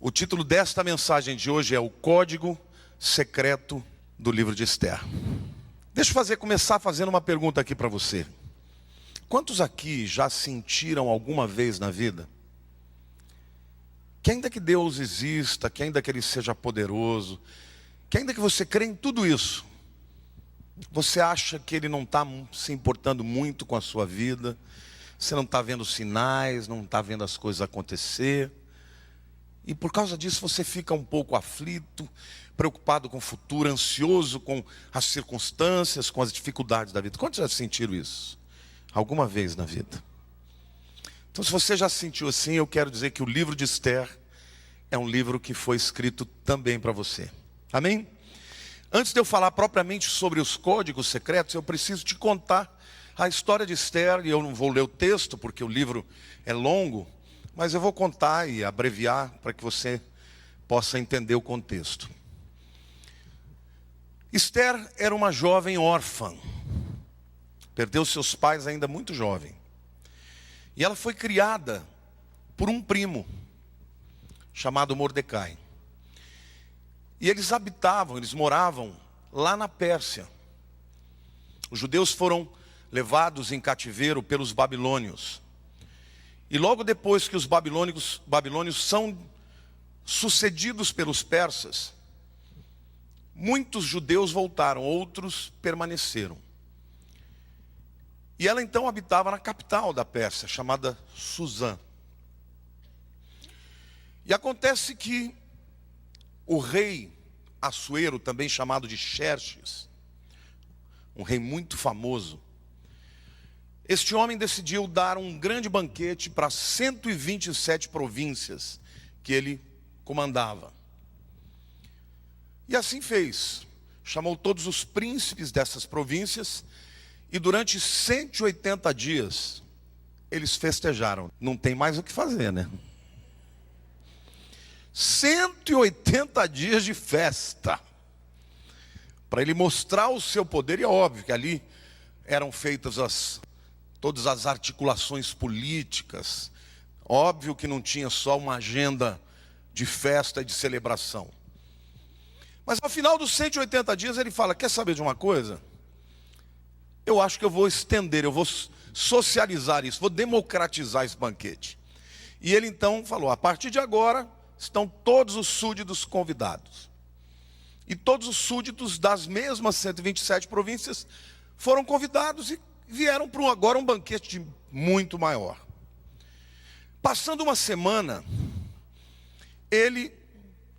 O título desta mensagem de hoje é o Código Secreto do Livro de Esther. Deixa eu começar fazendo uma pergunta aqui para você. Quantos aqui já sentiram alguma vez na vida que ainda que Deus exista, que ainda que Ele seja poderoso, que ainda que você crê em tudo isso, você acha que Ele não está se importando muito com a sua vida, você não está vendo sinais, não está vendo as coisas acontecer, e por causa disso você fica um pouco aflito, preocupado com o futuro, ansioso com as circunstâncias, com as dificuldades da vida. Quantos já sentiram isso alguma vez na vida? Então, se você já sentiu assim, eu quero dizer que o livro de Esther é um livro que foi escrito também para você. Amém? Antes de eu falar propriamente sobre os códigos secretos, eu preciso te contar a história de Esther, e eu não vou ler o texto porque o livro é longo, mas eu vou contar e abreviar para que você possa entender o contexto. Esther era uma jovem órfã, perdeu seus pais ainda muito jovem, e ela foi criada por um primo, chamado Mordecai. E eles moravam lá na Pérsia. Os judeus foram levados em cativeiro pelos babilônios. E logo depois que os babilônios são sucedidos pelos persas, muitos judeus voltaram, outros permaneceram. E ela então habitava na capital da Pérsia, chamada Suzã. E acontece que o rei Assuero, também chamado de Xerxes, um rei muito famoso, este homem decidiu dar um grande banquete para 127 províncias que ele comandava. E assim fez. Chamou todos os príncipes dessas províncias e durante 180 dias eles festejaram. Não tem mais o que fazer, né? 180 dias de festa, para ele mostrar o seu poder. E é óbvio que ali eram feitas todas as articulações políticas. Óbvio que não tinha só uma agenda de festa e de celebração. Mas ao final dos 180 dias ele fala: quer saber de uma coisa? Eu acho que eu vou estender, eu vou socializar isso, vou democratizar esse banquete. E ele então falou: a partir de agora estão todos os súditos convidados. E todos os súditos das mesmas 127 províncias foram convidados e vieram para agora um banquete muito maior. Passando uma semana, ele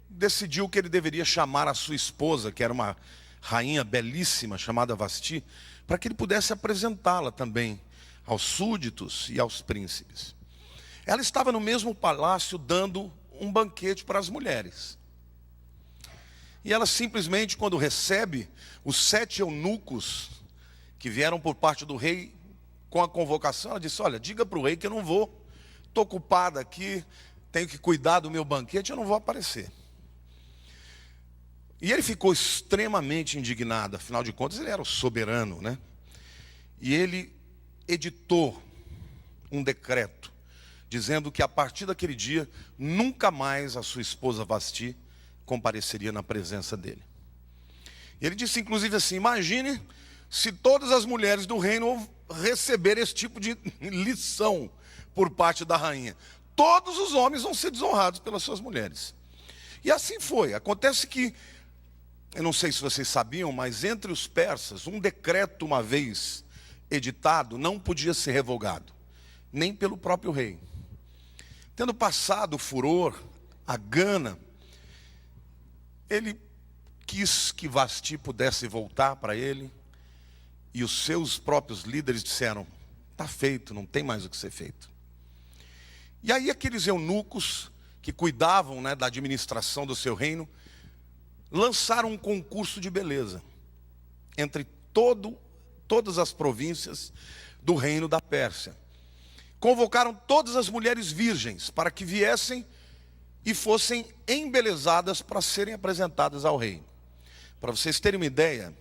decidiu que ele deveria chamar a sua esposa, que era uma rainha belíssima chamada Vasti, para que ele pudesse apresentá-la também aos súditos e aos príncipes. Ela estava no mesmo palácio dando um banquete para as mulheres. E ela simplesmente, quando recebe os 7 eunucos que vieram por parte do rei com a convocação, ela disse: olha, diga para o rei que eu não vou, estou ocupada aqui, tenho que cuidar do meu banquete, eu não vou aparecer. E ele ficou extremamente indignado, afinal de contas ele era o soberano, né? E ele editou um decreto dizendo que a partir daquele dia, nunca mais a sua esposa Vasti compareceria na presença dele. E ele disse inclusive assim: imagine se todas as mulheres do reino receberem esse tipo de lição por parte da rainha. Todos os homens vão ser desonrados pelas suas mulheres. E assim foi. Acontece que, eu não sei se vocês sabiam, mas entre os persas, um decreto uma vez editado não podia ser revogado, nem pelo próprio rei. Tendo passado o furor, a gana, ele quis que Vasti pudesse voltar para ele, e os seus próprios líderes disseram: está feito, não tem mais o que ser feito. E aí aqueles eunucos que cuidavam, né, da administração do seu reino, lançaram um concurso de beleza entre todas as províncias do reino da Pérsia. Convocaram todas as mulheres virgens para que viessem e fossem embelezadas para serem apresentadas ao rei. Para vocês terem uma ideia,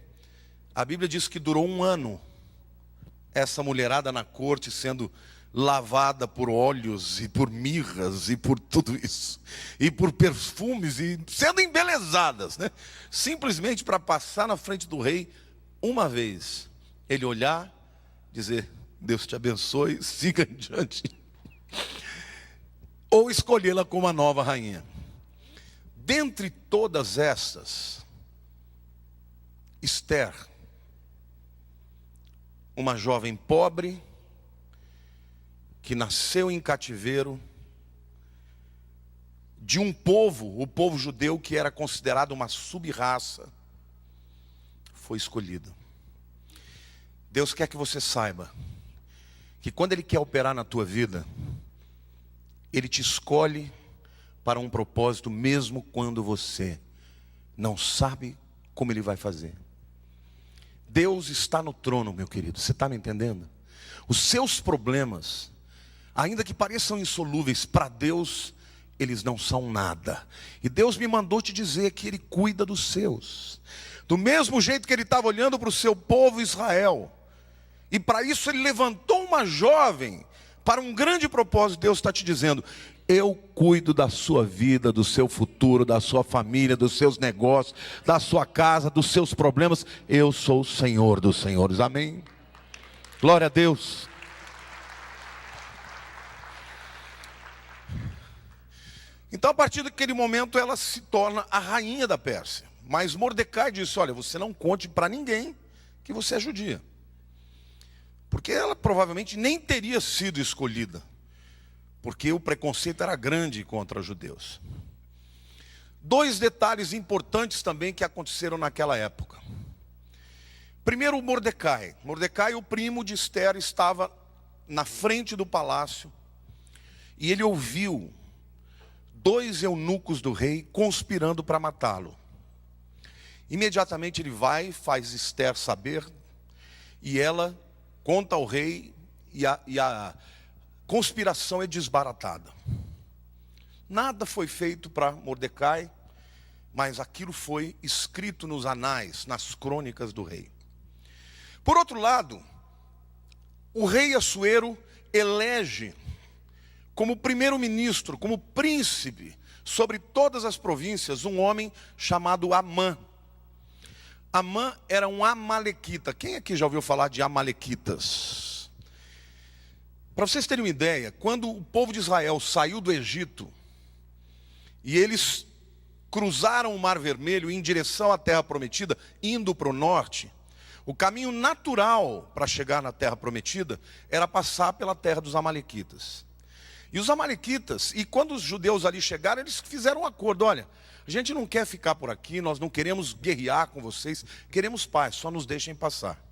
a Bíblia diz que durou 1 ano essa mulherada na corte sendo lavada por óleos e por mirras e por tudo isso, e por perfumes, e sendo embelezadas, né? Simplesmente para passar na frente do rei uma vez, ele olhar, dizer: Deus te abençoe, siga adiante, ou escolhê-la como a nova rainha. Dentre todas essas, Esther, uma jovem pobre, que nasceu em cativeiro, de um povo, o povo judeu, que era considerado uma sub-raça, foi escolhida. Deus quer que você saiba que quando Ele quer operar na tua vida, Ele te escolhe para um propósito, mesmo quando você não sabe como Ele vai fazer. Deus está no trono, meu querido, você está me entendendo? Os seus problemas, ainda que pareçam insolúveis, para Deus, eles não são nada. E Deus me mandou te dizer que Ele cuida dos seus. Do mesmo jeito que Ele estava olhando para o seu povo Israel. E para isso Ele levantou uma jovem, para um grande propósito. Deus está te dizendo: eu cuido da sua vida, do seu futuro, da sua família, dos seus negócios, da sua casa, dos seus problemas. Eu sou o Senhor dos senhores. Amém? Glória a Deus. Então, a partir daquele momento, ela se torna a rainha da Pérsia. Mas Mordecai disse: olha, você não conte para ninguém que você é judia. Porque ela provavelmente nem teria sido escolhida, porque o preconceito era grande contra os judeus. Dois detalhes importantes também que aconteceram naquela época. Primeiro, Mordecai. Mordecai, o primo de Esther, estava na frente do palácio, e ele ouviu dois eunucos do rei conspirando para matá-lo. Imediatamente ele vai, faz Esther saber, e ela conta ao rei, e a conspiração é desbaratada. Nada foi feito para Mordecai, mas aquilo foi escrito nos anais, nas crônicas do rei. Por outro lado, o rei Assuero elege como primeiro-ministro, como príncipe sobre todas as províncias, um homem chamado Amã. Amã era um amalequita. Quem aqui já ouviu falar de amalequitas? Para vocês terem uma ideia, quando o povo de Israel saiu do Egito e eles cruzaram o Mar Vermelho em direção à Terra Prometida, indo para o norte, o caminho natural para chegar na Terra Prometida era passar pela terra dos amalequitas. E os amalequitas, e quando os judeus ali chegaram, eles fizeram um acordo: olha, a gente não quer ficar por aqui, nós não queremos guerrear com vocês, queremos paz, só nos deixem passar.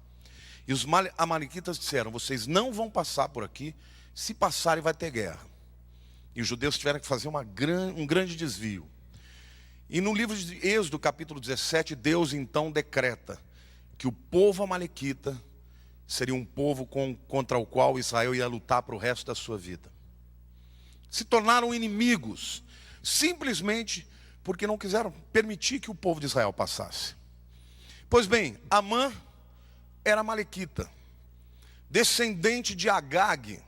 E os amalequitas disseram: vocês não vão passar por aqui, se passarem vai ter guerra. E os judeus tiveram que fazer um grande desvio. E no livro de Êxodo, capítulo 17, Deus então decreta que o povo amalequita seria um povo contra o qual Israel ia lutar para o resto da sua vida. Se tornaram inimigos, simplesmente porque não quiseram permitir que o povo de Israel passasse. Pois bem, Amã era amalequita, descendente de Agag,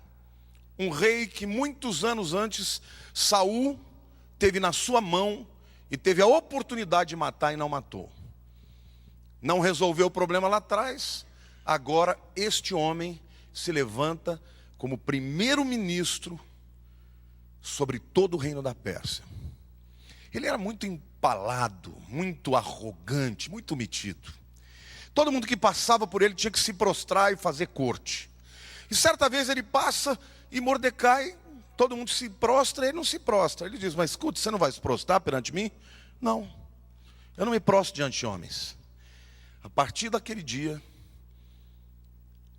um rei que muitos anos antes Saul teve na sua mão e teve a oportunidade de matar e não matou. Não resolveu o problema lá atrás. Agora este homem se levanta como primeiro-ministro sobre todo o reino da Pérsia. Ele era muito empalado, muito arrogante, muito metido. Todo mundo que passava por ele tinha que se prostrar e fazer corte. E certa vez ele passa e Mordecai, todo mundo se prostra, ele não se prostra. Ele diz: mas escuta, você não vai se prostrar perante mim? Não, eu não me prostro diante de homens. A partir daquele dia,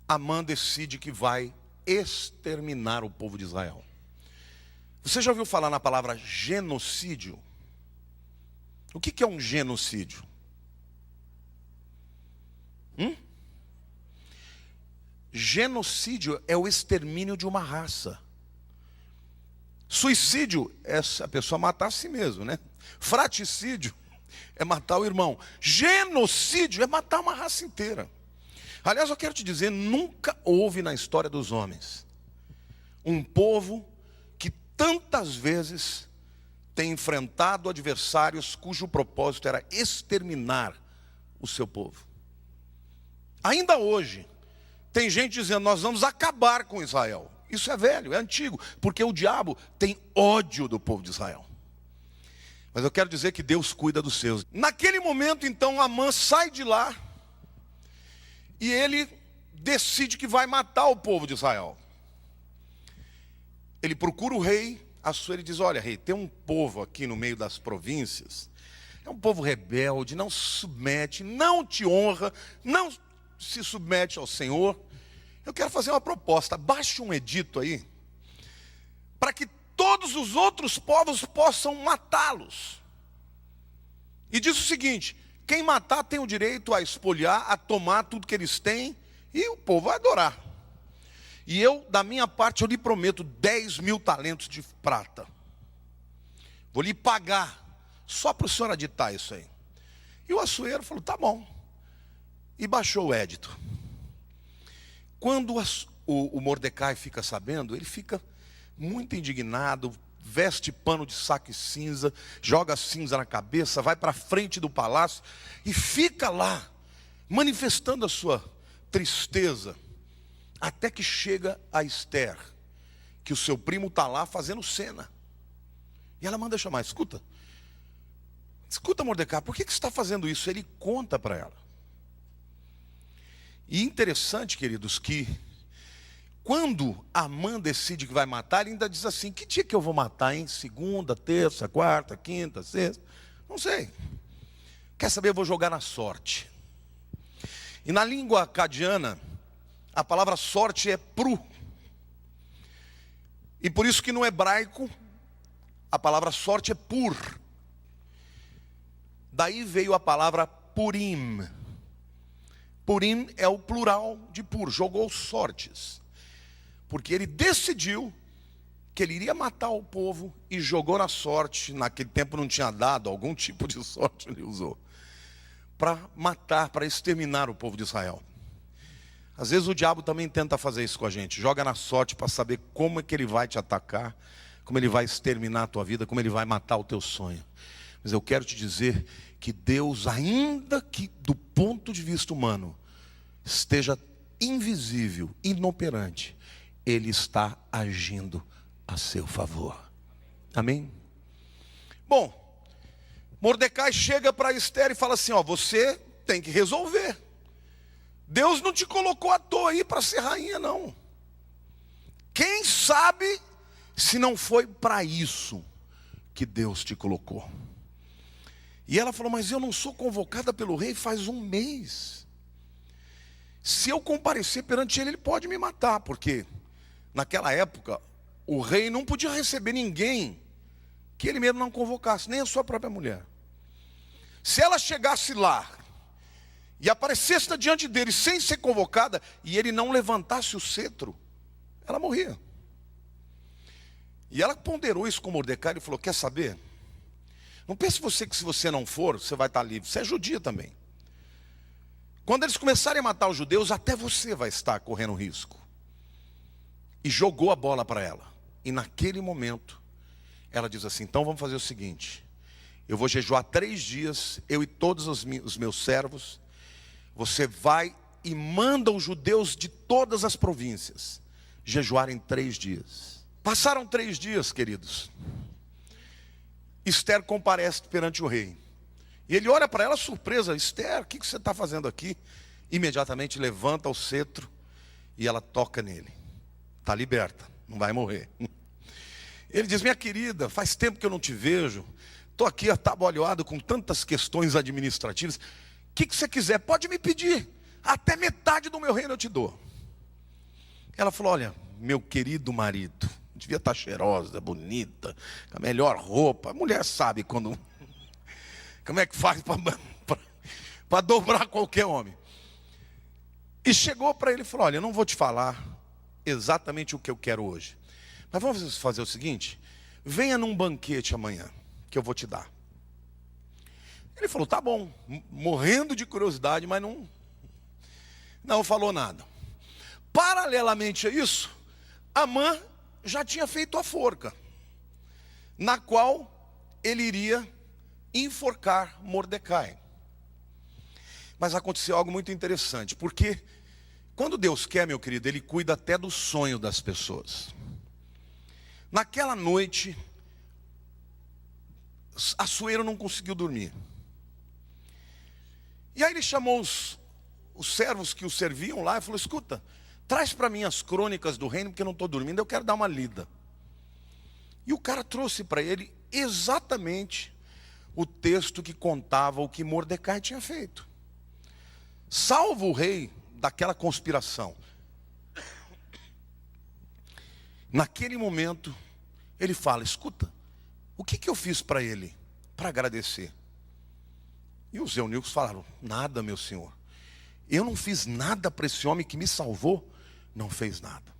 Amã decide que vai exterminar o povo de Israel. Você já ouviu falar na palavra genocídio? O que é um genocídio? Genocídio é o extermínio de uma raça. Suicídio é a pessoa matar a si mesmo, né? Fraticídio é matar o irmão. Genocídio é matar uma raça inteira. Aliás, eu quero te dizer, nunca houve na história dos homens Um povo que tantas vezes tem enfrentado adversários cujo propósito era exterminar o seu povo. Ainda hoje, tem gente dizendo, nós vamos acabar com Israel. Isso é velho, é antigo, porque o diabo tem ódio do povo de Israel. Mas eu quero dizer que Deus cuida dos seus. Naquele momento, então, Amã sai de lá e ele decide que vai matar o povo de Israel. Ele procura o rei Assuero e diz, olha rei, tem um povo aqui no meio das províncias, é um povo rebelde, não se submete, não te honra, não se submete ao Senhor. Eu quero fazer uma proposta, baixe um edito aí, para que todos os outros povos possam matá-los. E diz o seguinte, quem matar tem o direito a espoliar, a tomar tudo que eles têm, e o povo vai adorar. E eu, da minha parte, eu lhe prometo 10.000 talentos de prata. Vou lhe pagar, só para o senhor aditar isso aí. E o Assuero falou, tá bom. E baixou o édito. Quando o Mordecai fica sabendo, ele fica muito indignado, veste pano de saco e cinza, joga cinza na cabeça, vai para a frente do palácio e fica lá, manifestando a sua tristeza. Até que chega a Esther, que o seu primo está lá fazendo cena. E ela manda chamar, escuta, Mordecai, por que você está fazendo isso? Ele conta para ela. E interessante, queridos, que quando Amã decide que vai matar, ele ainda diz assim, que dia que eu vou matar, hein? Segunda, terça, quarta, quinta, sexta? Não sei. Quer saber, eu vou jogar na sorte. E na língua acadiana, a palavra sorte é pru. E por isso que no hebraico, a palavra sorte é pur. Daí veio a palavra purim. Purim é o plural de pur, jogou sortes. Porque ele decidiu que ele iria matar o povo e jogou na sorte. Naquele tempo não tinha dado, algum tipo de sorte ele usou. Para matar, para exterminar o povo de Israel. Às vezes o diabo também tenta fazer isso com a gente. Joga na sorte para saber como é que ele vai te atacar, como ele vai exterminar a tua vida, como ele vai matar o teu sonho. Mas eu quero te dizer que Deus, ainda que do ponto de vista humano, esteja invisível, inoperante, Ele está agindo a seu favor. Amém? Bom, Mordecai chega para Esther e fala assim, ó, você tem que resolver. Deus não te colocou à toa aí para ser rainha, não. Quem sabe se não foi para isso que Deus te colocou. E ela falou, mas eu não sou convocada pelo rei faz um mês. Se eu comparecer perante ele, ele pode me matar, porque naquela época o rei não podia receber ninguém que ele mesmo não convocasse, nem a sua própria mulher. Se ela chegasse lá e aparecesse diante dele sem ser convocada, e ele não levantasse o cetro, ela morria. E ela ponderou isso com Mordecai e falou, quer saber? Não pense você que se você não for, você vai estar livre. Você é judia também. Quando eles começarem a matar os judeus, até você vai estar correndo risco. E jogou a bola para ela. E naquele momento, ela diz assim, então vamos fazer o seguinte, eu vou jejuar 3 dias, eu e todos os meus servos. Você vai e manda os judeus de todas as províncias jejuarem 3 dias. Passaram 3 dias, queridos. Esther comparece perante o rei. E ele olha para ela surpresa. Esther, o que você está fazendo aqui? Imediatamente levanta o cetro e ela toca nele. Está liberta, não vai morrer. Ele diz, minha querida, faz tempo que eu não te vejo. Estou aqui atabalhoado com tantas questões administrativas. O que você quiser, pode me pedir. Até metade do meu reino eu te dou. Ela falou, olha, meu querido marido, devia estar cheirosa, bonita, com a melhor roupa. A mulher sabe quando... Como é que faz para dobrar qualquer homem. E chegou para ele e falou, olha, eu não vou te falar exatamente o que eu quero hoje. Mas vamos fazer o seguinte, venha num banquete amanhã, que eu vou te dar. Ele falou, tá bom, morrendo de curiosidade, mas não falou nada. Paralelamente a isso, Amã já tinha feito a forca, na qual ele iria enforcar Mordecai. Mas aconteceu algo muito interessante, porque quando Deus quer, meu querido, Ele cuida até do sonho das pessoas. Naquela noite, Assuero não conseguiu dormir. E aí ele chamou os servos que o serviam lá e falou: escuta, traz para mim as crônicas do reino, porque eu não estou dormindo, eu quero dar uma lida. E o cara trouxe para ele exatamente o texto que contava o que Mordecai tinha feito. Salvo o rei daquela conspiração. Naquele momento, ele fala: escuta, o que eu fiz para ele, para agradecer? E os eunucos falaram: nada, meu senhor. Eu não fiz nada para esse homem que me salvou. Não fez nada.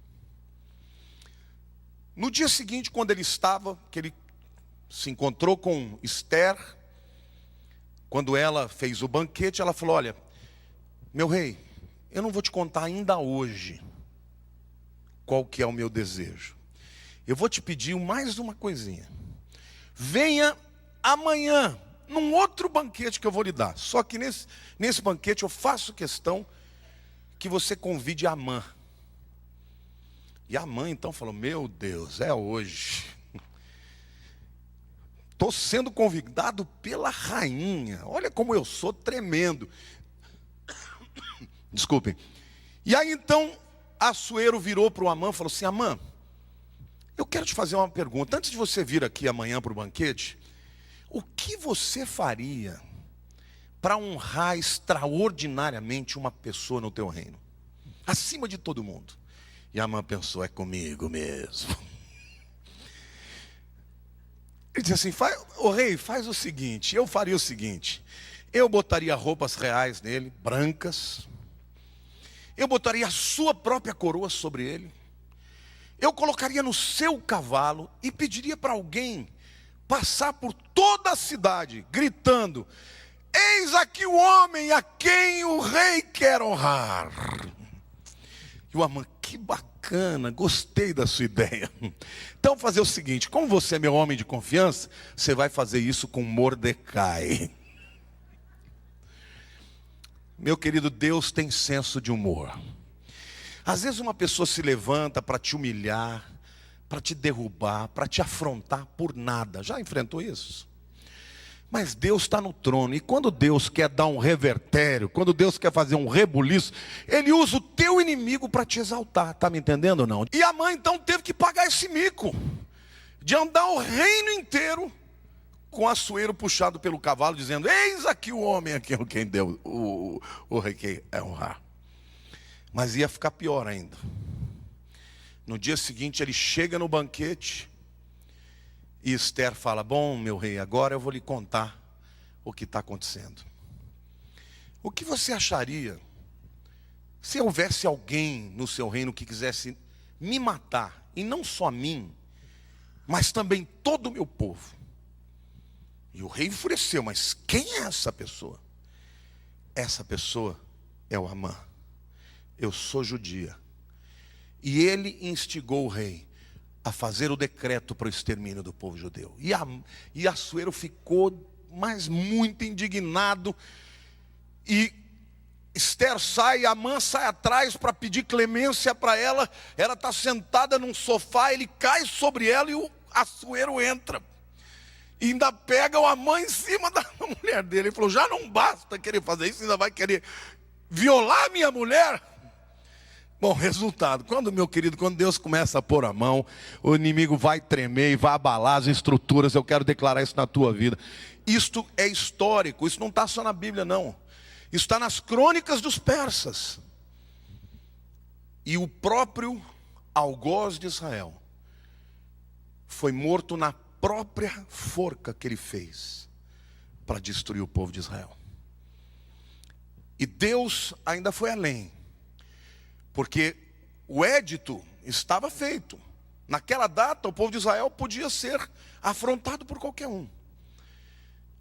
No dia seguinte, quando ele estava, que ele se encontrou com Esther, quando ela fez o banquete, ela falou: olha, meu rei, eu não vou te contar ainda hoje qual que é o meu desejo. Eu vou te pedir mais uma coisinha. Venha amanhã, num outro banquete que eu vou lhe dar. Só que nesse banquete eu faço questão que você convide a Amã. E a Amã então falou: meu Deus, é hoje. Estou sendo convidado pela rainha. Olha como eu sou tremendo. Desculpem. E aí então Assuero virou para o Amã e falou assim: Amã, eu quero te fazer uma pergunta. Antes de você vir aqui amanhã para o banquete, o que você faria para honrar extraordinariamente uma pessoa no teu reino? Acima de todo mundo. E Amã pensou: é comigo mesmo. Ele disse assim: o rei, faz o seguinte, eu faria o seguinte. Eu botaria roupas reais nele, brancas. Eu botaria a sua própria coroa sobre ele. Eu colocaria no seu cavalo e pediria para alguém passar por toda a cidade, gritando: eis aqui o homem a quem o rei quer honrar. E o Amã: que bacana, gostei da sua ideia. Então fazer o seguinte: como você é meu homem de confiança, você vai fazer isso com Mordecai. Meu querido, Deus tem senso de humor. Às vezes uma pessoa se levanta para te humilhar, para te derrubar, para te afrontar por nada. Já enfrentou isso? Mas Deus está no trono. E quando Deus quer dar um revertério, quando Deus quer fazer um rebuliço, Ele usa o teu inimigo para te exaltar. Está me entendendo ou não? E a mãe então teve que pagar esse mico de andar o reino inteiro com Assuero puxado pelo cavalo, dizendo: eis aqui o homem a quem deu o rei quer honrar. Mas ia ficar pior ainda. No dia seguinte ele chega no banquete e Esther fala: bom, meu rei, agora eu vou lhe contar o que está acontecendo. O que você acharia se houvesse alguém no seu reino que quisesse me matar, e não só a mim, mas também todo o meu povo? E o rei enfureceu: mas quem é essa pessoa? Essa pessoa é o Amã. Eu sou judia. E ele instigou o rei a fazer o decreto para o extermínio do povo judeu. E Assuero ficou, mas muito indignado. E Esther sai, Amã sai atrás para pedir clemência para ela. Ela está sentada num sofá, ele cai sobre ela e o Assuero entra. E ainda pega o Amã em cima da mulher dele. Ele falou: já não basta querer fazer isso, ainda vai querer violar minha mulher? Bom, resultado, meu querido, quando Deus começa a pôr a mão, o inimigo vai tremer e vai abalar as estruturas. Eu quero declarar isso na tua vida. Isto é histórico, isso não está só na Bíblia não. Isso está nas crônicas dos persas. E o próprio algoz de Israel foi morto na própria forca que ele fez para destruir o povo de Israel. E Deus ainda foi além, porque o édito estava feito. Naquela data o povo de Israel podia ser afrontado por qualquer um.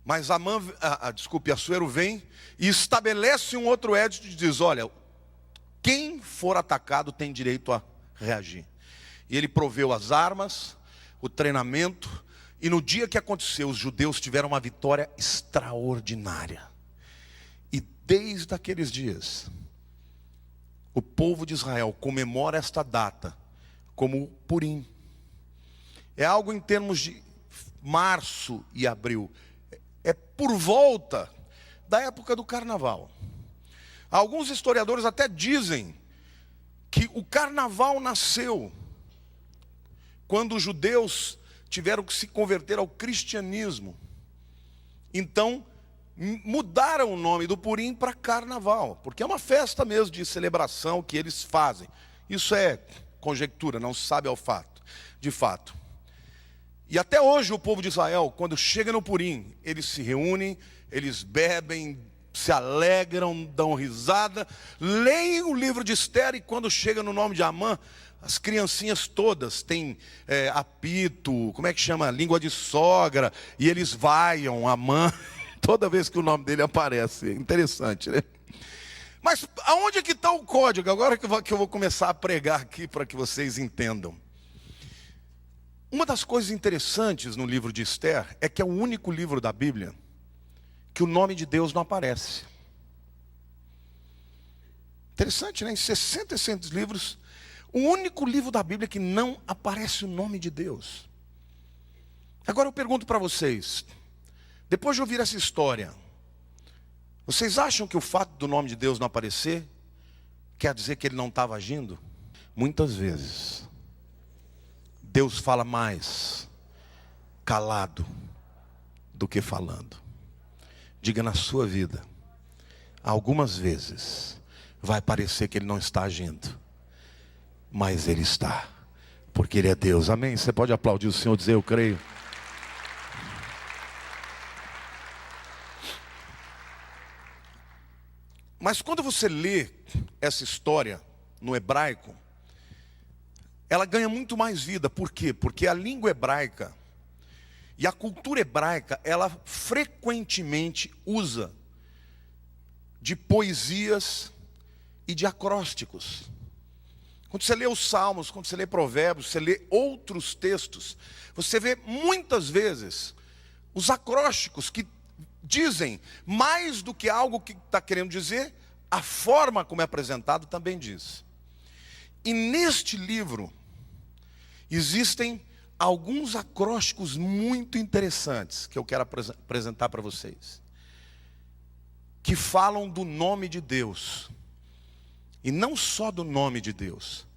Mas Assuero vem e estabelece um outro édito e diz: olha, quem for atacado tem direito a reagir. E ele proveu as armas, o treinamento. E no dia que aconteceu, os judeus tiveram uma vitória extraordinária. E desde aqueles dias, o povo de Israel comemora esta data como Purim. É algo em termos de março e abril. É por volta da época do carnaval. Alguns historiadores até dizem que o carnaval nasceu quando os judeus tiveram que se converter ao cristianismo. Então, mudaram o nome do Purim para carnaval, porque é uma festa mesmo de celebração que eles fazem. Isso é conjectura, não se sabe ao fato, de fato. E até hoje o povo de Israel, quando chega no Purim, eles se reúnem, eles bebem, se alegram, dão risada, leem o livro de Esther, e quando chega no nome de Amã, as criancinhas todas têm apito, como é que chama? Língua de sogra, e eles vaiam Amã toda vez que o nome dele aparece. Interessante, né? Mas aonde é que está o código? Agora que eu vou começar a pregar aqui para que vocês entendam. Uma das coisas interessantes no livro de Esther é que é o único livro da Bíblia que o nome de Deus não aparece. Interessante, né? Em 66 livros, o único livro da Bíblia que não aparece o nome de Deus. Agora eu pergunto para vocês, depois de ouvir essa história, vocês acham que o fato do nome de Deus não aparecer quer dizer que ele não estava agindo? Muitas vezes Deus fala mais calado do que falando. Diga na sua vida, algumas vezes vai parecer que ele não está agindo, mas ele está, porque ele é Deus. Amém? Você pode aplaudir o Senhor e dizer: eu creio. Mas quando você lê essa história no hebraico, ela ganha muito mais vida. Por quê? Porque a língua hebraica e a cultura hebraica, ela frequentemente usa de poesias e de acrósticos. Quando você lê os Salmos, quando você lê Provérbios, você lê outros textos, você vê muitas vezes os acrósticos que dizem mais do que algo que está querendo dizer, a forma como é apresentado também diz. E neste livro existem alguns acrósticos muito interessantes que eu quero apresentar para vocês, que falam do nome de Deus, e não só do nome de Deus,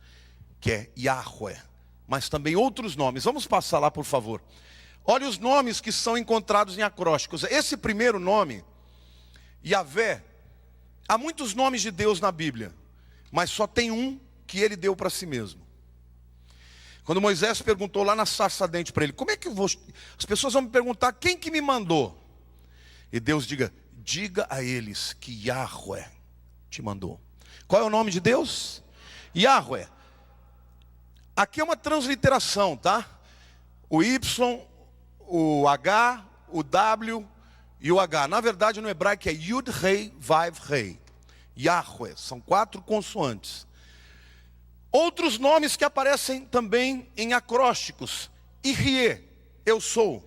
que é Yahweh, mas também outros nomes. Vamos passar lá, por favor. Olha os nomes que são encontrados em acrósticos. Esse primeiro nome, Yahvé, há muitos nomes de Deus na Bíblia, mas só tem um que ele deu para si mesmo. Quando Moisés perguntou lá na sarça ardente para ele: como é que eu vou... As pessoas vão me perguntar quem que me mandou. E Deus diga a eles que Yahweh te mandou. Qual é o nome de Deus? Yahweh. Aqui é uma transliteração, tá? O Y, o H, o W e o H. Na verdade no hebraico é Yud Rei Vav Rei. Yahweh. São 4 consoantes. Outros nomes que aparecem também em acrósticos. Irie, eu sou.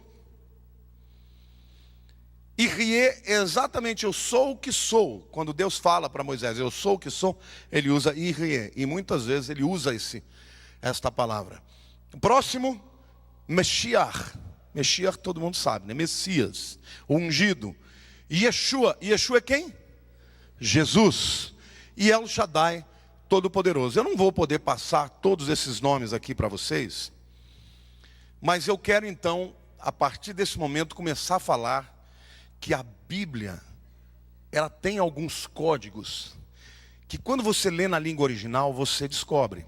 Irie é exatamente eu sou o que sou. Quando Deus fala para Moisés, eu sou o que sou, ele usa Irie. E muitas vezes ele usa esta palavra. O próximo, Meshiach. Meshiach todo mundo sabe, né? Messias, o ungido. Yeshua. Yeshua é quem? Jesus. E El Shaddai, Todo-Poderoso. Eu não vou poder passar todos esses nomes aqui para vocês, mas eu quero então, a partir desse momento, começar a falar que a Bíblia, ela tem alguns códigos que quando você lê na língua original, você descobre.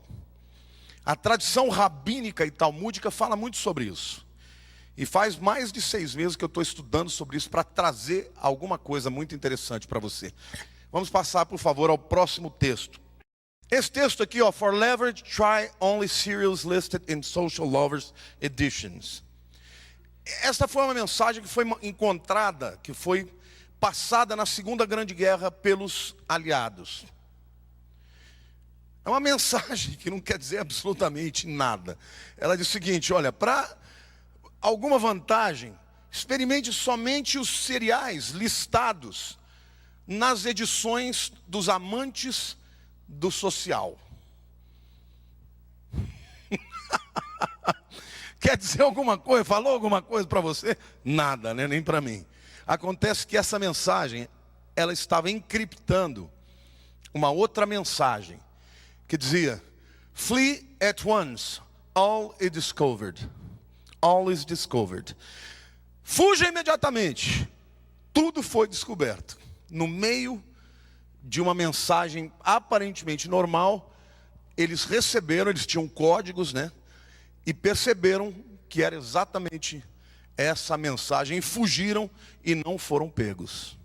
A tradição rabínica e talmúdica fala muito sobre isso. E faz mais de 6 meses que eu estou estudando sobre isso para trazer alguma coisa muito interessante para você. Vamos passar, por favor, ao próximo texto. Esse texto aqui, ó, For Leverage, Try Only Serials Listed in Social Lovers Editions. Esta foi uma mensagem que foi encontrada, que foi passada na Segunda Grande Guerra pelos aliados. É uma mensagem que não quer dizer absolutamente nada. Ela diz o seguinte: olha, para alguma vantagem, experimente somente os cereais listados nas edições dos amantes do social. Quer dizer alguma coisa? Falou alguma coisa para você? Nada, né? Nem para mim. Acontece que essa mensagem, ela estava encriptando uma outra mensagem, que dizia: flee at once, all is discovered. All is discovered. Fuja imediatamente, tudo foi descoberto. No meio de uma mensagem aparentemente normal, eles receberam, eles tinham códigos, né? E perceberam que era exatamente essa mensagem, e fugiram e não foram pegos.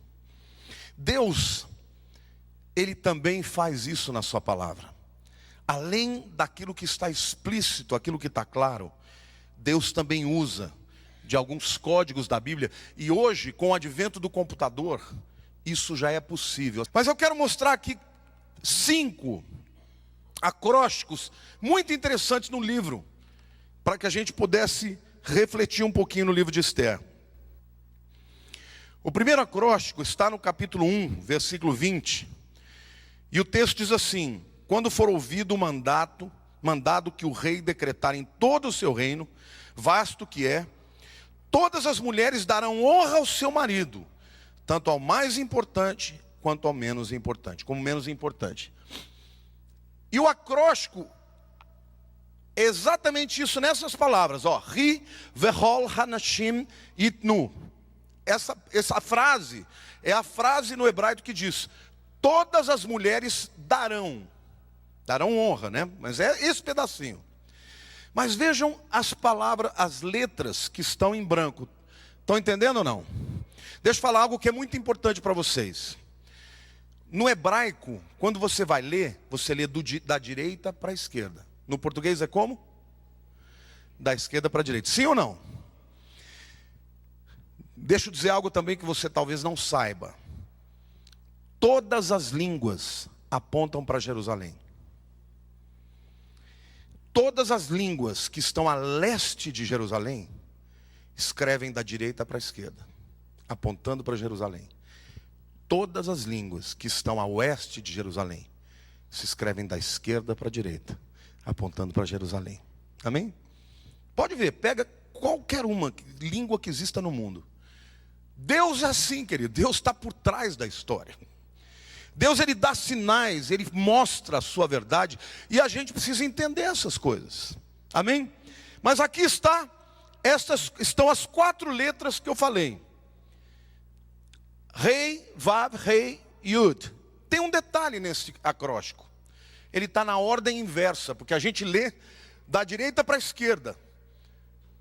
Deus, Ele também faz isso na sua palavra. Além daquilo que está explícito, aquilo que está claro, Deus também usa de alguns códigos da Bíblia. E hoje, com o advento do computador, isso já é possível. Mas eu quero mostrar aqui 5 acrósticos muito interessantes no livro, para que a gente pudesse refletir um pouquinho no livro de Esther. O primeiro acróstico está no capítulo 1, versículo 20. E o texto diz assim: quando for ouvido o mandado que o rei decretar em todo o seu reino, vasto que é, todas as mulheres darão honra ao seu marido, tanto ao mais importante quanto ao menos importante, como menos importante. E o acróstico é exatamente isso nessas palavras, ó, Ri vehol hanashim itnu. Essa frase é a frase no hebraico que diz: todas as mulheres darão honra, né? Mas é esse pedacinho. Mas vejam as palavras, as letras que estão em branco. Estão entendendo ou não? Deixa eu falar algo que é muito importante para vocês. No hebraico, quando você vai ler, você lê da direita para a esquerda. No português é como? Da esquerda para a direita. Sim ou não? Deixa eu dizer algo também que você talvez não saiba. Todas as línguas apontam para Jerusalém. Todas as línguas que estão a leste de Jerusalém escrevem da direita para a esquerda, apontando para Jerusalém. Todas as línguas que estão a oeste de Jerusalém se escrevem da esquerda para a direita, apontando para Jerusalém. Amém? Pode ver, pega qualquer uma língua que exista no mundo. Deus é assim, querido. Deus está por trás da história. Deus, Ele dá sinais, Ele mostra a sua verdade, e a gente precisa entender essas coisas. Amém? Mas aqui estas estão as 4 letras que eu falei. Rei, Vav, Rei, Yud. Tem um detalhe nesse acróstico. Ele está na ordem inversa, porque a gente lê da direita para a esquerda.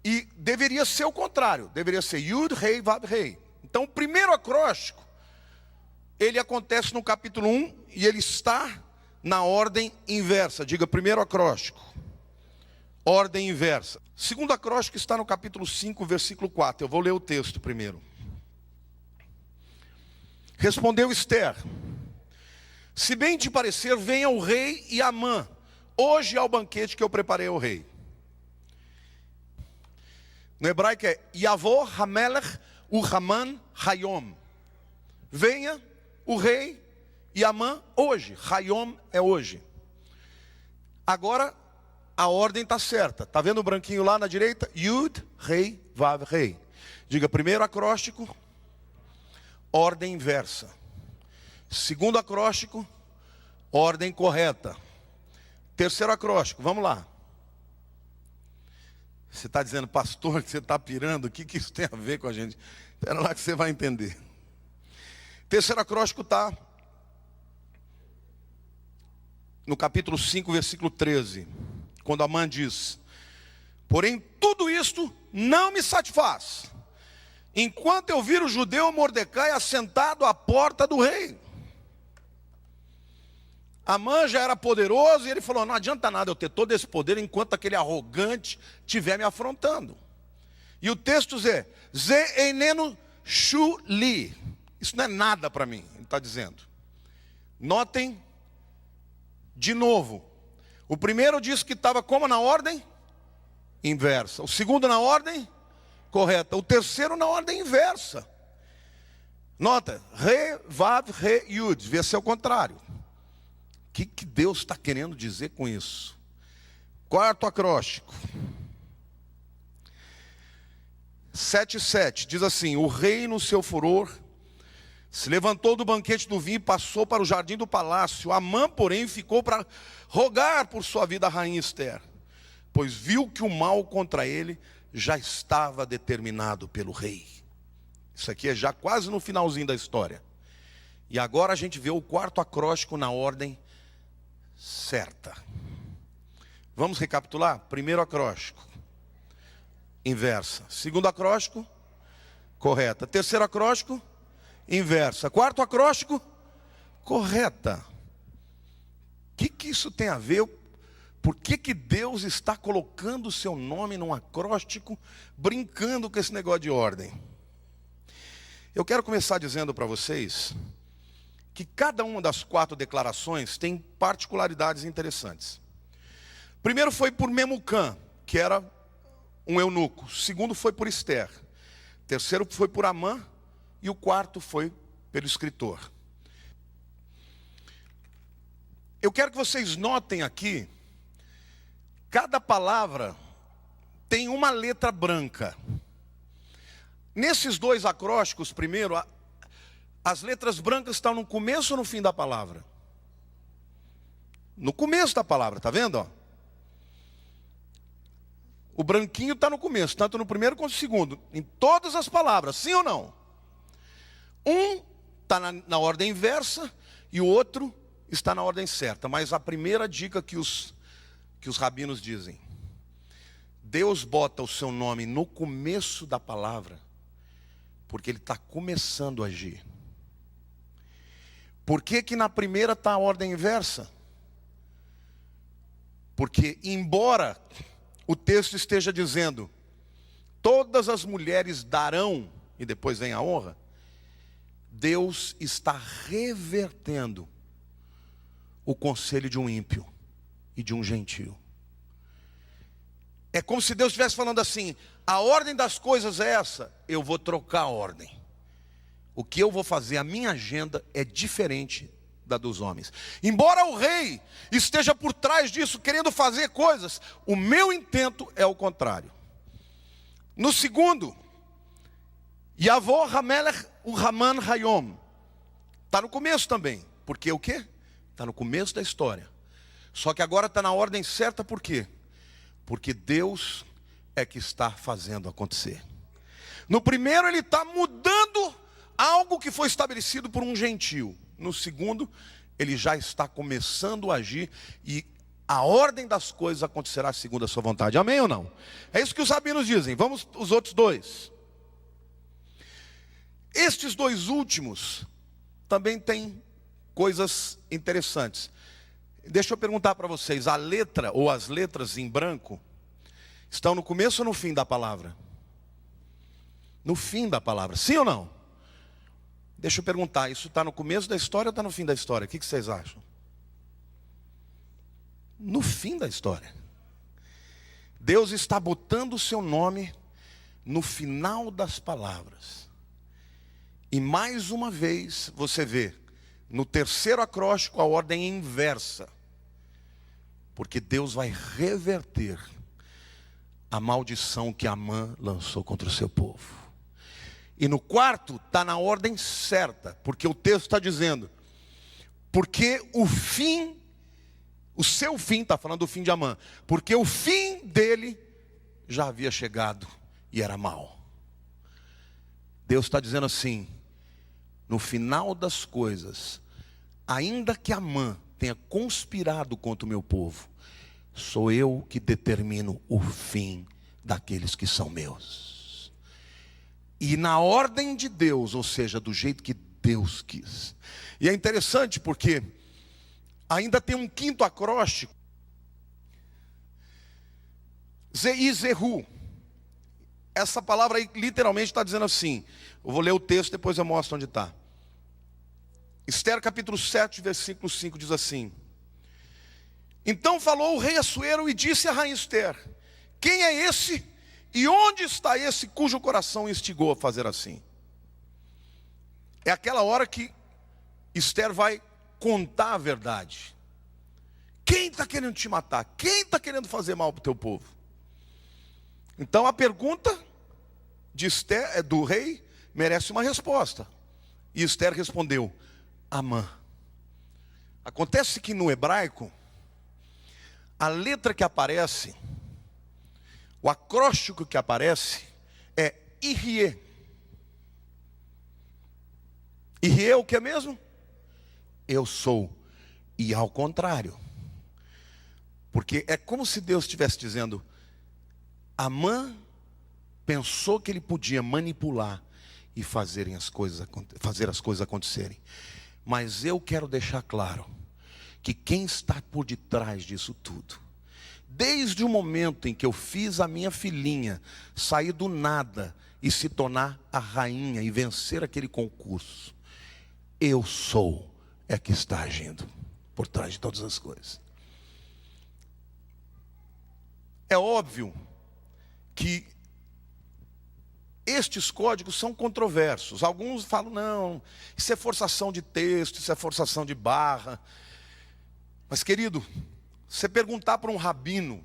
E deveria ser o contrário. Deveria ser Yud, Rei, Vav, Rei. Então o primeiro acróstico, ele acontece no capítulo 1 e ele está na ordem inversa. Diga, primeiro acróstico, ordem inversa. Segundo acróstico está no capítulo 5, versículo 4. Eu vou ler o texto primeiro. Respondeu Esther: se bem te parecer, venha o rei e Amã hoje ao banquete que eu preparei ao rei. No hebraico é Yavô Hamelech Uhaman Hayom. Venha o rei e Amã hoje. Hayom é hoje. Agora a ordem está certa. Está vendo o branquinho lá na direita? Yud, rei, Vav, rei. Diga, primeiro acróstico, ordem inversa. Segundo acróstico, ordem correta. Terceiro acróstico, vamos lá. Você está dizendo, pastor, que você está pirando, o que isso tem a ver com a gente? Espera lá que você vai entender. Terceiro acróstico está no capítulo 5, versículo 13. Quando Amã diz: porém tudo isto não me satisfaz, enquanto eu vir o judeu Mordecai assentado à porta do rei. Amã já era poderoso e ele falou: não adianta nada eu ter todo esse poder enquanto aquele arrogante estiver me afrontando. E o texto diz: Ze eneno shuli. Isso não é nada para mim, ele está dizendo. Notem De novo, o primeiro diz que estava como na ordem inversa. O segundo na ordem correta. O terceiro na ordem inversa. Nota, Re, Vav, Re, Yud. Devia ser o contrário. O que Deus está querendo dizer com isso? Quarto acróstico. 7:7 diz assim: o rei no seu furor se levantou do banquete do vinho e passou para o jardim do palácio. Amã, porém, ficou para rogar por sua vida a rainha Ester, pois viu que o mal contra ele já estava determinado pelo rei. Isso aqui é já quase no finalzinho da história. E agora a gente vê o quarto acróstico na ordem certa. Vamos recapitular? Primeiro acróstico, inversa. Segundo acróstico, correta. Terceiro acróstico, inversa. Quarto acróstico, correta. O que isso tem a ver? Por que Deus está colocando o seu nome num acróstico, brincando com esse negócio de ordem? Eu quero começar dizendo para vocês que cada uma das 4 declarações tem particularidades interessantes. Primeiro foi por Memucã, que era um eunuco. Segundo foi por Ester. Terceiro foi por Amã. E o quarto foi pelo escritor. Eu quero que vocês notem aqui, cada palavra tem uma letra branca. Nesses 2 acrósticos, primeiro, as letras brancas estão no começo ou no fim da palavra? No começo da palavra, está vendo? Ó? O branquinho está no começo, tanto no primeiro quanto no segundo. Em todas as palavras, sim ou não? Um está na ordem inversa e o outro está na ordem certa. Mas a primeira dica que os rabinos dizem: Deus bota o seu nome no começo da palavra, porque Ele está começando a agir. Por que na primeira está a ordem inversa? Porque embora o texto esteja dizendo, todas as mulheres darão, e depois vem a honra, Deus está revertendo o conselho de um ímpio e de um gentio. É como se Deus estivesse falando assim: a ordem das coisas é essa, eu vou trocar a ordem. O que eu vou fazer, a minha agenda é diferente da dos homens. Embora o rei esteja por trás disso, querendo fazer coisas, o meu intento é o contrário. No segundo, Yavor Hamelech Uhaman Hayom, está no começo também. Porque o quê? Está no começo da história. Só que agora está na ordem certa, por quê? Porque Deus é que está fazendo acontecer. No primeiro ele está mudando algo que foi estabelecido por um gentio. No segundo, ele já está começando a agir e a ordem das coisas acontecerá segundo a sua vontade. Amém ou não? É isso que os rabinos dizem. Vamos os outros 2. Estes 2 últimos também têm coisas interessantes. Deixa eu perguntar para vocês, a letra ou as letras em branco estão no começo ou no fim da palavra? No fim da palavra, sim ou não? Deixa eu perguntar, isso está no começo da história ou está no fim da história? O que vocês acham? No fim da história. Deus está botando o seu nome no final das palavras. E mais uma vez você vê, no terceiro acróstico, a ordem é inversa. Porque Deus vai reverter a maldição que Amã lançou contra o seu povo. E no quarto está na ordem certa, porque o texto está dizendo, porque o fim, o seu fim, está falando do fim de Amã, porque o fim dele já havia chegado e era mau. Deus está dizendo assim, no final das coisas, ainda que Amã tenha conspirado contra o meu povo, sou eu que determino o fim daqueles que são meus. E na ordem de Deus, ou seja, do jeito que Deus quis. E é interessante porque ainda tem um quinto acróstico. Zeizehu. Essa palavra aí literalmente está dizendo assim. Eu vou ler o texto, depois eu mostro onde está. Esther capítulo 7, versículo 5 diz assim: Então falou o rei Assuero e disse a rainha Ester: quem é esse e onde está esse cujo coração instigou a fazer assim? É aquela hora que Ester vai contar a verdade. Quem está querendo te matar? Quem está querendo fazer mal para o teu povo? Então a pergunta de Ester, do rei, merece uma resposta. E Ester respondeu: Amã. Acontece que no hebraico, a letra que aparece, o acróstico que aparece, é Irie. Irie é o que é mesmo? Eu sou. E ao contrário. Porque é como se Deus estivesse dizendo: Amã pensou que ele podia manipular e fazer as coisas acontecerem. Mas eu quero deixar claro que quem está por detrás disso tudo, desde o momento em que eu fiz a minha filhinha sair do nada e se tornar a rainha e vencer aquele concurso, eu sou é que está agindo por trás de todas as coisas. É óbvio que estes códigos são controversos. Alguns falam: não, isso é forçação de texto, isso é forçação de barra. Mas, querido, você perguntar para um rabino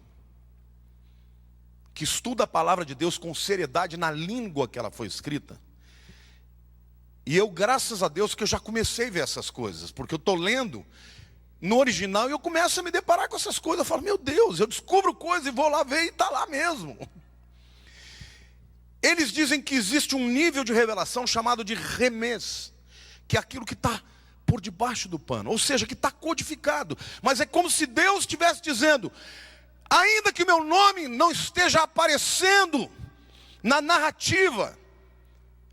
que estuda a palavra de Deus com seriedade na língua que ela foi escrita, e eu, graças a Deus, que eu já comecei a ver essas coisas, porque eu estou lendo no original e eu começo a me deparar com essas coisas. Eu falo: meu Deus, eu descubro coisas e vou lá ver e está lá mesmo. Eles dizem que existe um nível de revelação chamado de remez, que é aquilo que está por debaixo do pano, ou seja, que está codificado. Mas é como se Deus estivesse dizendo: ainda que meu nome não esteja aparecendo na narrativa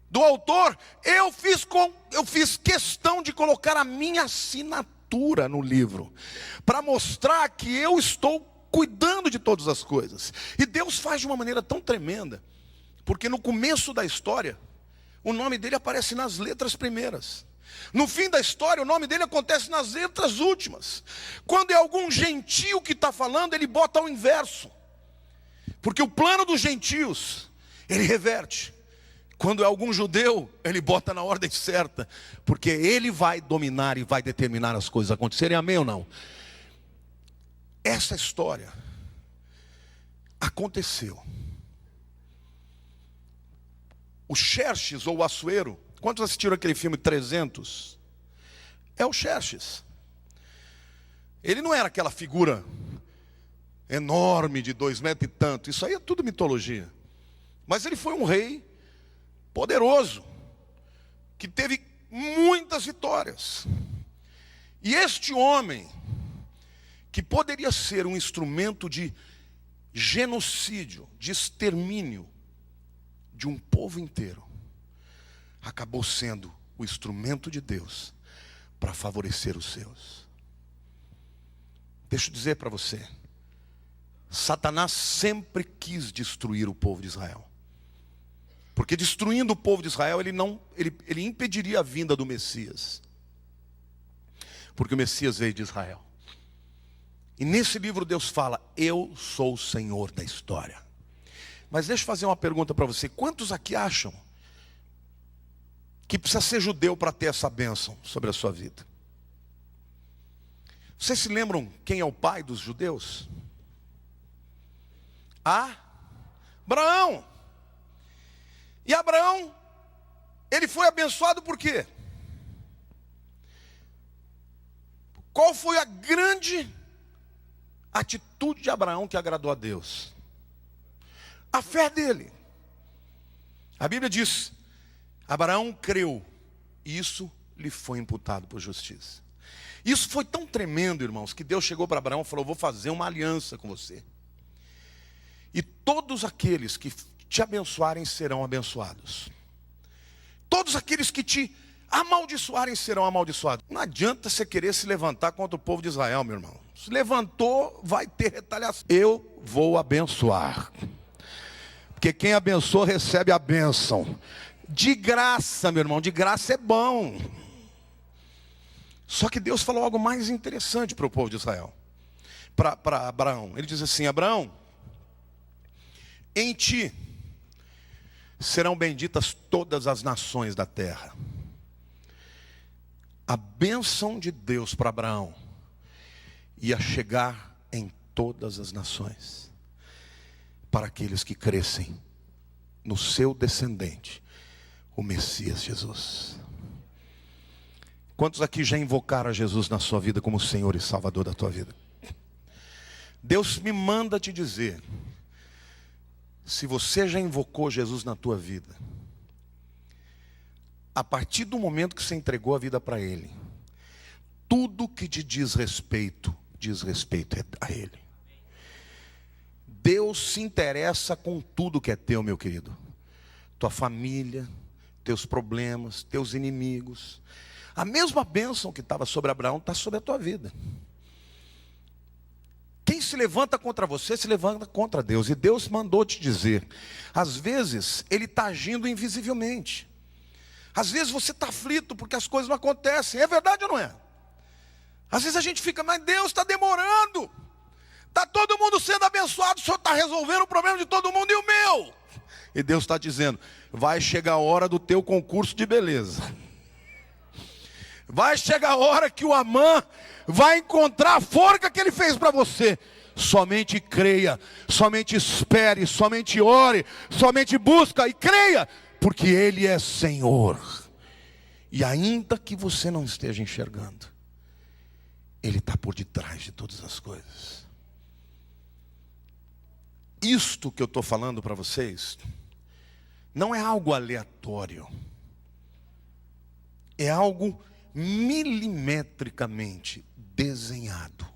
do autor, eu fiz questão de colocar a minha assinatura no livro, para mostrar que eu estou cuidando de todas as coisas. E Deus faz de uma maneira tão tremenda, porque no começo da história, o nome dele aparece nas letras primeiras. No fim da história, o nome dele acontece nas letras últimas. Quando é algum gentio que está falando, ele bota ao inverso. Porque o plano dos gentios, ele reverte. Quando é algum judeu, ele bota na ordem certa. Porque ele vai dominar e vai determinar as coisas acontecerem. Amém ou não? Essa história aconteceu. O Xerxes ou o Assuero, quantos assistiram aquele filme 300? É o Xerxes. Ele não era aquela figura enorme de 2 metros e tanto. Isso aí é tudo mitologia. Mas ele foi um rei poderoso, que teve muitas vitórias. E este homem, que poderia ser um instrumento de genocídio, de extermínio de um povo inteiro, acabou sendo o instrumento de Deus para favorecer os seus. Deixa eu dizer para você, Satanás sempre quis destruir o povo de Israel. Porque destruindo o povo de Israel, ele impediria a vinda do Messias. Porque o Messias veio de Israel. E nesse livro Deus fala: eu sou o Senhor da história. Mas deixa eu fazer uma pergunta para você. Quantos aqui acham que precisa ser judeu para ter essa bênção sobre a sua vida? Vocês se lembram quem é o pai dos judeus? Abraão. E Abraão, ele foi abençoado por quê? Qual foi a grande atitude de Abraão que agradou a Deus? A fé dele. A Bíblia diz: Abraão creu, e isso lhe foi imputado por justiça. Isso foi tão tremendo, irmãos, que Deus chegou para Abraão e falou: vou fazer uma aliança com você. E todos aqueles que te abençoarem serão abençoados. Todos aqueles que te amaldiçoarem serão amaldiçoados. Não adianta você querer se levantar contra o povo de Israel, meu irmão. Se levantou, vai ter retaliação. Eu vou abençoar. Porque quem abençoa recebe a bênção. De graça, meu irmão, de graça é bom. Só que Deus falou algo mais interessante para o povo de Israel. para Abraão. Ele diz assim: Abraão, em ti serão benditas todas as nações da terra. A bênção de Deus para Abraão ia chegar em todas as nações, para aqueles que crescem no seu descendente, o Messias Jesus. Quantos aqui já invocaram a Jesus na sua vida como Senhor e Salvador da tua vida? Deus me manda te dizer, se você já invocou Jesus na tua vida, a partir do momento que você entregou a vida para Ele, tudo que te diz respeito a Ele. Deus se interessa com tudo que é teu, meu querido. Tua família, teus problemas, teus inimigos. A mesma bênção que estava sobre Abraão está sobre a tua vida. Quem se levanta contra você, se levanta contra Deus. E Deus mandou te dizer, às vezes Ele está agindo invisivelmente. Às vezes você está aflito porque as coisas não acontecem. É verdade ou não é? Às vezes a gente fica, mas Deus está demorando. Está todo mundo sendo abençoado, o Senhor está resolvendo o problema de todo mundo e o meu. E Deus está dizendo, vai chegar a hora do teu concurso de beleza. Vai chegar a hora que o Amã vai encontrar a forca que ele fez para você. Somente creia, somente espere, somente ore, somente busca e creia, porque Ele é Senhor. E ainda que você não esteja enxergando, Ele está por detrás de todas as coisas. Isto que eu estou falando para vocês não é algo aleatório. É algo milimetricamente desenhado.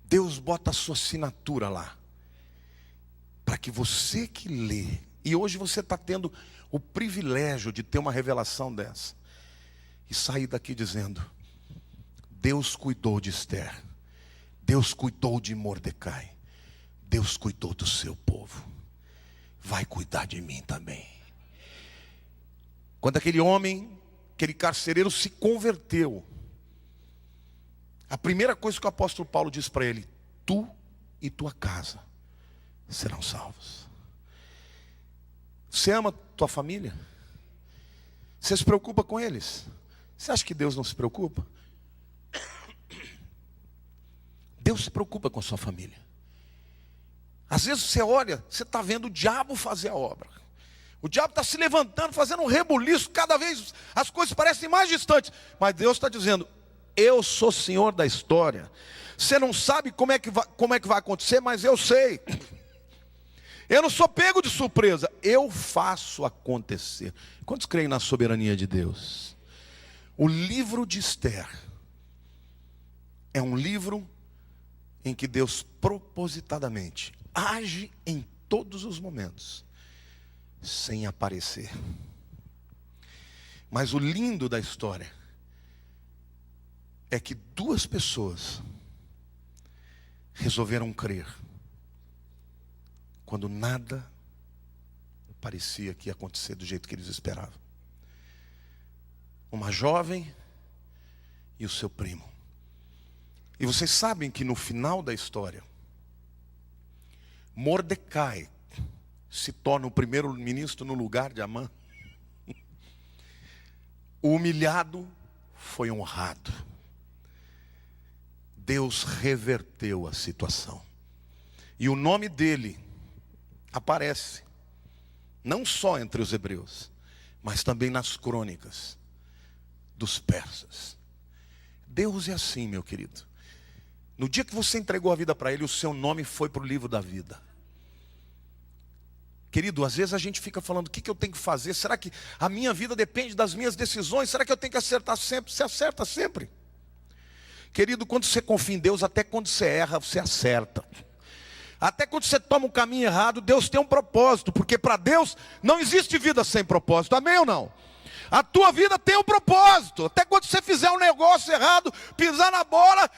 Deus bota a sua assinatura lá, para que você que lê, e hoje você está tendo o privilégio de ter uma revelação dessa, e sair daqui dizendo, Deus cuidou de Esther, Deus cuidou de Mordecai, Deus cuidou do seu povo, vai cuidar de mim também. Quando aquele homem, aquele carcereiro se converteu, a primeira coisa que o apóstolo Paulo diz para ele, tu e tua casa serão salvos. Você ama tua família? Você se preocupa com eles? Você acha que Deus não se preocupa? Deus se preocupa com a sua família. Às vezes você olha, você está vendo o diabo fazer a obra. O diabo está se levantando, fazendo um rebuliço, cada vez as coisas parecem mais distantes. Mas Deus está dizendo, eu sou Senhor da história. Você não sabe como é que vai acontecer, mas eu sei. Eu não sou pego de surpresa, eu faço acontecer. Quantos creem na soberania de Deus? O livro de Esther é um livro em que Deus propositadamente age em todos os momentos, sem aparecer. Mas o lindo da história é que duas pessoas resolveram crer, quando nada parecia que ia acontecer do jeito que eles esperavam. Uma jovem e o seu primo. E vocês sabem que no final da história, Mordecai se torna o primeiro ministro no lugar de Amã. O humilhado foi honrado. Deus reverteu a situação. E o nome dele aparece, não só entre os hebreus, mas também nas crônicas dos persas. Deus é assim, meu querido. No dia que você entregou a vida para Ele, o seu nome foi para o livro da vida. Querido, às vezes a gente fica falando, o que eu tenho que fazer? Será que a minha vida depende das minhas decisões? Será que eu tenho que acertar sempre? Você acerta sempre. Querido, quando você confia em Deus, até quando você erra, você acerta. Até quando você toma um caminho errado, Deus tem um propósito. Porque para Deus não existe vida sem propósito. Amém ou não? A tua vida tem um propósito. Até quando você fizer um negócio errado, pisar na bola,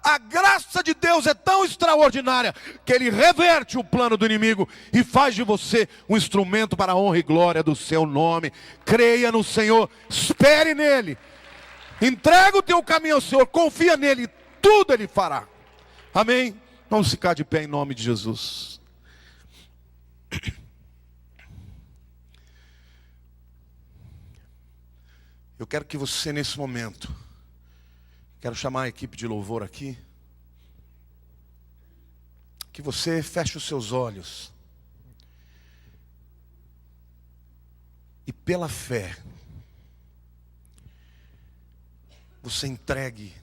a graça de Deus é tão extraordinária que Ele reverte o plano do inimigo e faz de você um instrumento para a honra e glória do seu nome. Creia no Senhor, espere nele, entrega o teu caminho ao Senhor, confia nele, tudo Ele fará. Amém? Vamos ficar de pé em nome de Jesus. Eu quero que você nesse momento, quero chamar a equipe de louvor aqui, que você feche os seus olhos e pela fé você entregue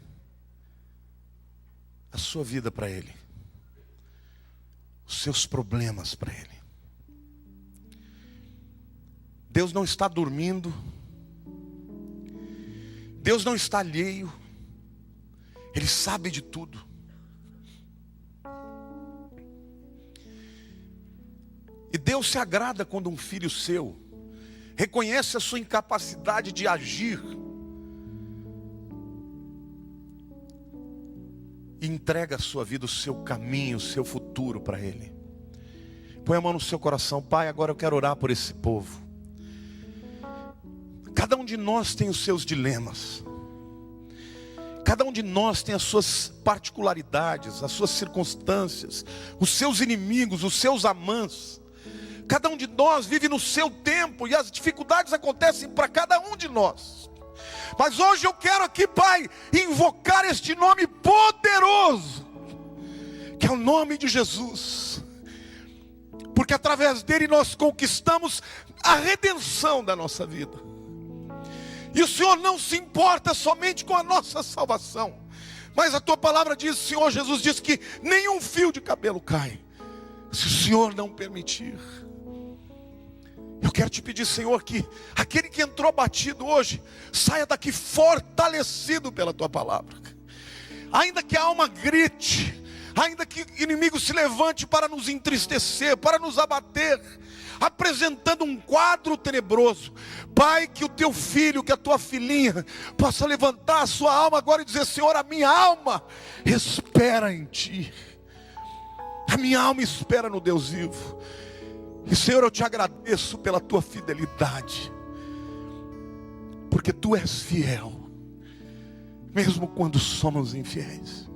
a sua vida para Ele, os seus problemas para Ele. Deus não está dormindo, Deus não está alheio, Ele sabe de tudo. E Deus se agrada quando um filho seu reconhece a sua incapacidade de agir e entrega a sua vida, o seu caminho, o seu futuro para Ele. Põe a mão no seu coração. Pai, agora eu quero orar por esse povo. Cada um de nós tem os seus dilemas. Cada um de nós tem as suas particularidades, as suas circunstâncias, os seus inimigos, os seus amãs. Cada um de nós vive no seu tempo e as dificuldades acontecem para cada um de nós. Mas hoje eu quero aqui, Pai, invocar este nome poderoso, que é o nome de Jesus. Porque através dele nós conquistamos a redenção da nossa vida. E o Senhor não se importa somente com a nossa salvação, mas a tua palavra diz, o Senhor Jesus diz que nenhum fio de cabelo cai, se o Senhor não permitir. Eu quero te pedir, Senhor, que aquele que entrou batido hoje, saia daqui fortalecido pela tua palavra. Ainda que a alma grite, ainda que o inimigo se levante para nos entristecer, para nos abater, apresentando um quadro tenebroso, Pai, que o teu filho, que a tua filhinha possa levantar a sua alma agora e dizer, Senhor, a minha alma espera em ti. A minha alma espera no Deus vivo. E Senhor, eu te agradeço pela tua fidelidade, porque tu és fiel, mesmo quando somos infiéis.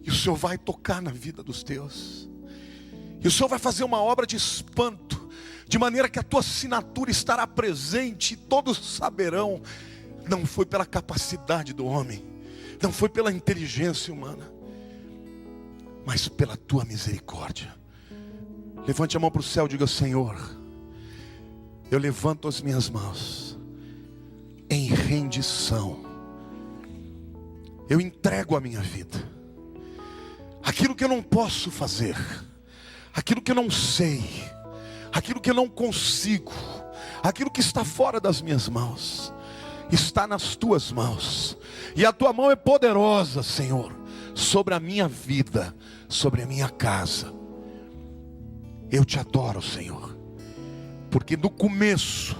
E o Senhor vai tocar na vida dos teus, e o Senhor vai fazer uma obra de espanto, de maneira que a tua assinatura estará presente, e todos saberão, não foi pela capacidade do homem, não foi pela inteligência humana, mas pela tua misericórdia. Levante a mão para o céu e diga, Senhor, eu levanto as minhas mãos em rendição. Eu entrego a minha vida. Aquilo que eu não posso fazer, aquilo que eu não sei, aquilo que eu não consigo, aquilo que está fora das minhas mãos, está nas tuas mãos. E a tua mão é poderosa, Senhor, sobre a minha vida, sobre a minha casa. Eu te adoro, Senhor, porque no começo,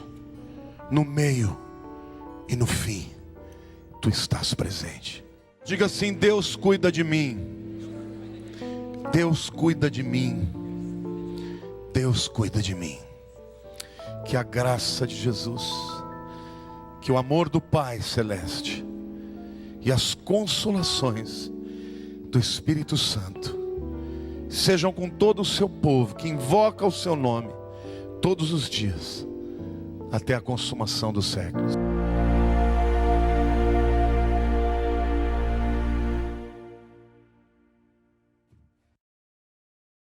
no meio e no fim, tu estás presente. Diga assim, Deus cuida de mim, Deus cuida de mim, Deus cuida de mim. Que a graça de Jesus, que o amor do Pai Celeste e as consolações do Espírito Santo sejam com todo o seu povo que invoca o seu nome todos os dias até a consumação dos séculos.